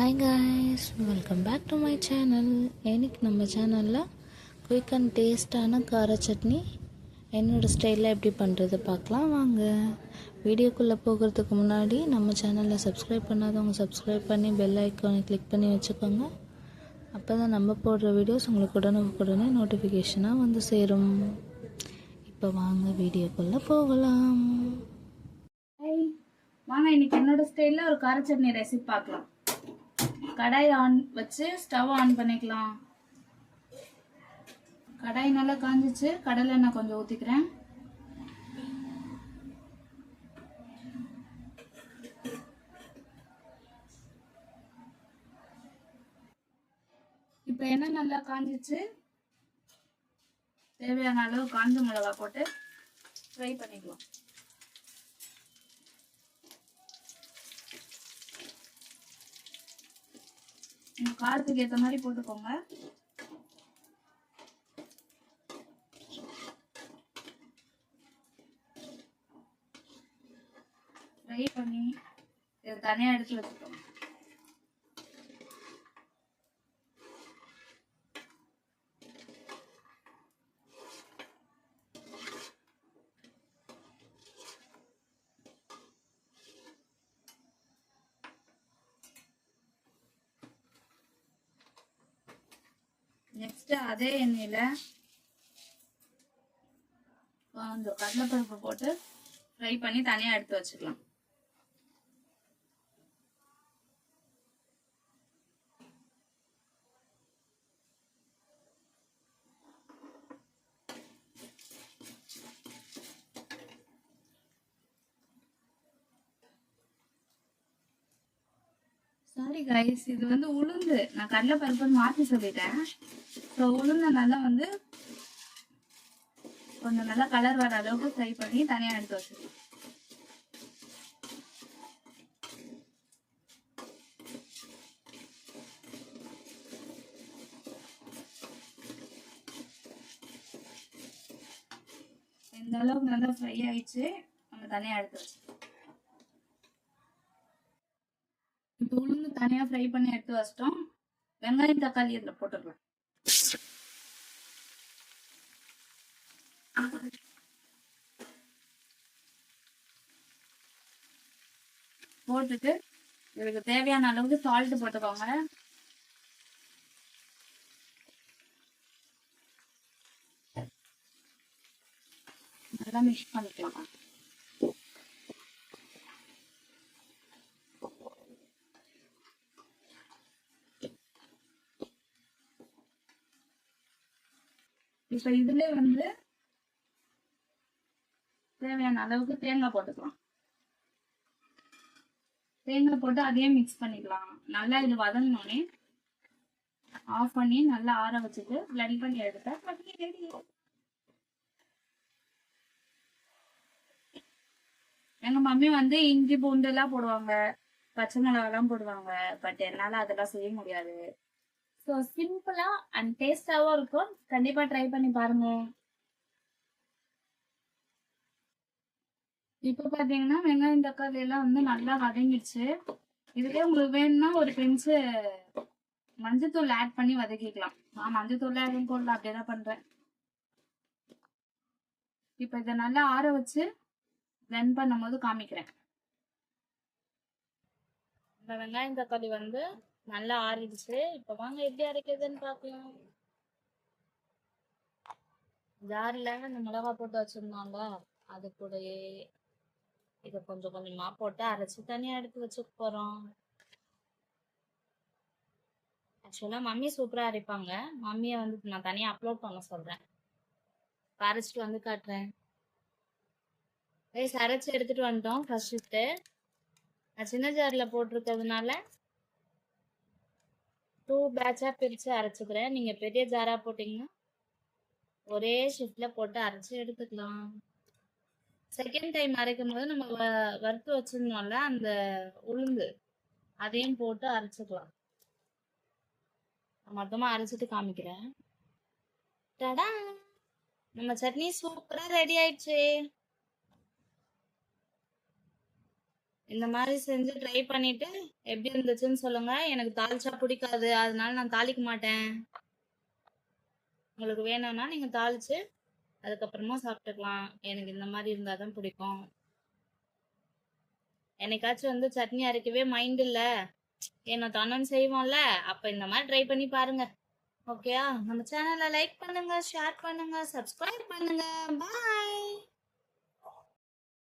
Hi guys, welcome back to my channel. இன்னைக்கு நம்ம சேனலில் குயிக் அண்ட் டேஸ்டான கார சட்னி என்னோடய ஸ்டைலில் எப்படி பண்ணுறது பார்க்கலாம் வாங்க. வீடியோக்குள்ளே போகிறதுக்கு முன்னாடி நம்ம சேனலில் சப்ஸ்கிரைப் பண்ணாதவங்க சப்ஸ்கிரைப் பண்ணி பெல் ஐக்கானை கிளிக் பண்ணி வச்சுக்கோங்க. அப்போ தான் நம்ம போடுற வீடியோஸ் உங்களுக்கு உடனுக்குடனே நோட்டிஃபிகேஷனாக வந்து சேரும். இப்போ வாங்க வீடியோக்குள்ளே போகலாம். வாங்க இன்னைக்கு என்னோட ஸ்டைலில் ஒரு கார சட்னி ரெசிபி பார்க்கலாம். கடாய் ஆன் வச்சு ஸ்டவ் ஆன் பண்ணிக்கலாம். கடாய் நல்லா காஞ்சிச்சு. கடலை எண்ணெய் கொஞ்சம் ஊற்றிக்கிறேன். இப்போ எண்ணெய் நல்லா காஞ்சிச்சு. தேவையான அளவு காஞ்ச மிளகா போட்டு ஃப்ரை பண்ணிக்கலாம். காரத்துக்கு ஏற்ற மாதிரி போட்டுக்கோங்க. ஃப்ரை பண்ணி இதை தனியாக எடுத்து வச்சுக்கோங்க. நெக்ஸ்ட் அதே எண்ணெயில கொஞ்சம் கடலைப்பருப்பு போட்டு ஃப்ரை பண்ணி தனியா எடுத்து வச்சுக்கலாம். சாரி கைஸ், இது வந்து உளுந்து. நான் கடலை பருப்புன்னு மாற்றி சொல்லிட்டேன். ஸோ உளுந்த நல்லா வந்து கொஞ்சம் நல்லா கலர் வர அளவுக்கு ஃப்ரை பண்ணி தனியாக எடுத்து வச்சுக்கலாம். இந்த அளவுக்கு நல்லா ஃப்ரை ஆயிடுச்சு. நம்ம தனியாக எடுத்து வச்சுக்கலாம். இப்போ உளுந்து தனியாக ஃப்ரை பண்ணி எடுத்து வச்சிட்டோம். வெங்காயம் தக்காளி இதில் போட்டுக்கலாம். போட்டுட்டு இதுக்கு தேவையான அளவுக்கு சால்ட் போட்டுக்கோங்க. நல்லா மிக்ஸ் பண்ணிக்கலாம். இப்ப இதுல வந்து தேவையான அளவுக்கு தேங்காய் போட்டுக்கலாம். தேங்காய் போட்டு அதையே மிக்ஸ் பண்ணிக்கலாம். நல்லா இது வதங்கினோடனே ஆஃப் பண்ணி நல்லா ஆற வச்சுட்டு பிளெண்ட் பண்ணி எடுத்தா சட்னி ரெடி. எங்க மம்மி வந்து இஞ்சி பூண்டு எல்லாம் போடுவாங்க, பச்சை மிளகாலாம் போடுவாங்க. பட் என்னால அதெல்லாம் செய்ய முடியாது. ஸோ சிம்பிளா அண்ட் டேஸ்டாவும் இருக்கும். கண்டிப்பா ட்ரை பண்ணி பாருங்க. இப்போ பாத்தீங்கன்னா வெங்காயம் தக்காளி எல்லாம் வந்து நல்லா வதங்கிடுச்சு. இதுலயே உங்களுக்கு வேணும்னா ஒரு பிஞ்சு மஞ்சத்தூள் ஆட் பண்ணி வதக்கிக்கலாம். நான் மஞ்சத்தூள் எதுவும் போடல, அப்படியேதான் பண்றேன். இப்போ இதை நல்லா ஆற வச்சு பிளெண்ட் பண்ணும் போது காமிக்கிறேன். இந்த வெங்காயம் தக்காளி வந்து நல்லா ஆறிடுச்சு. இப்போ வாங்க எப்படி அரைக்கிறதுன்னு பார்க்கலாம். ஜாரில் இந்த மிளகா போட்டு வச்சிருந்தாங்க, அது கூடயே இதை கொஞ்சம் கொஞ்சமா போட்டு அரைச்சி தனியாக எடுத்து வச்சுக்க போறோம். ஆக்சுவலாக மம்மி சூப்பராக அரைப்பாங்க. மம்மியை வந்து நான் தனியாக அப்லோட் பண்ண சொல்கிறேன். அரைச்சிட்டு வந்து காட்டுறேன். ரைஸ் அரைச்சி எடுத்துட்டு வந்துட்டோம். ஃபர்ஸ்ட் ஷிஃப்ட்டு நான் சின்ன ஜாரில் போட்டிருக்கிறதுனால 2 பேட்சாக பிரித்து அரைச்சிக்கிறேன். நீங்கள் பெரிய ஜாராக போட்டிங்கன்னா ஒரே ஷிஃப்டில் போட்டு அரைச்சி எடுத்துக்கலாம். செகண்ட் டைம் அரைக்கும் போது நம்ம வறுத்து வச்சிருந்தோம்ல அந்த உளுந்து, அதையும் போட்டு அரைச்சிக்கலாம். மொத்தமாக அரைச்சிட்டு காமிக்கிறேன். டடா, நம்ம சட்னி சூப்பரா ரெடி ஆயிடுச்சு. இந்த மாதிரி செஞ்சு ட்ரை பண்ணிட்டு எப்படி இருந்துச்சுன்னு சொல்லுங்க. எனக்கு தாளிச்சா பிடிக்காது, அதனால நான் தாளிக்க மாட்டேன். உங்களுக்கு வேணும்னா நீங்க தாளிச்சு அதுக்கப்புறமா சாப்பிட்டுக்கலாம். எனக்கு இந்த மாதிரி இருந்தாதான் பிடிக்கும். என்னைக்காச்சும் வந்து சட்னி அரைக்கவே மைண்ட் இல்ல, என்ன தானு செய்வோம்ல, அப்ப இந்த மாதிரி ட்ரை பண்ணி பாருங்க. ஓகேயா? நம்ம சேனலை லைக் பண்ணுங்க, ஷேர் பண்ணுங்க, சப்ஸ்கிரைப் பண்ணுங்க. பாய்.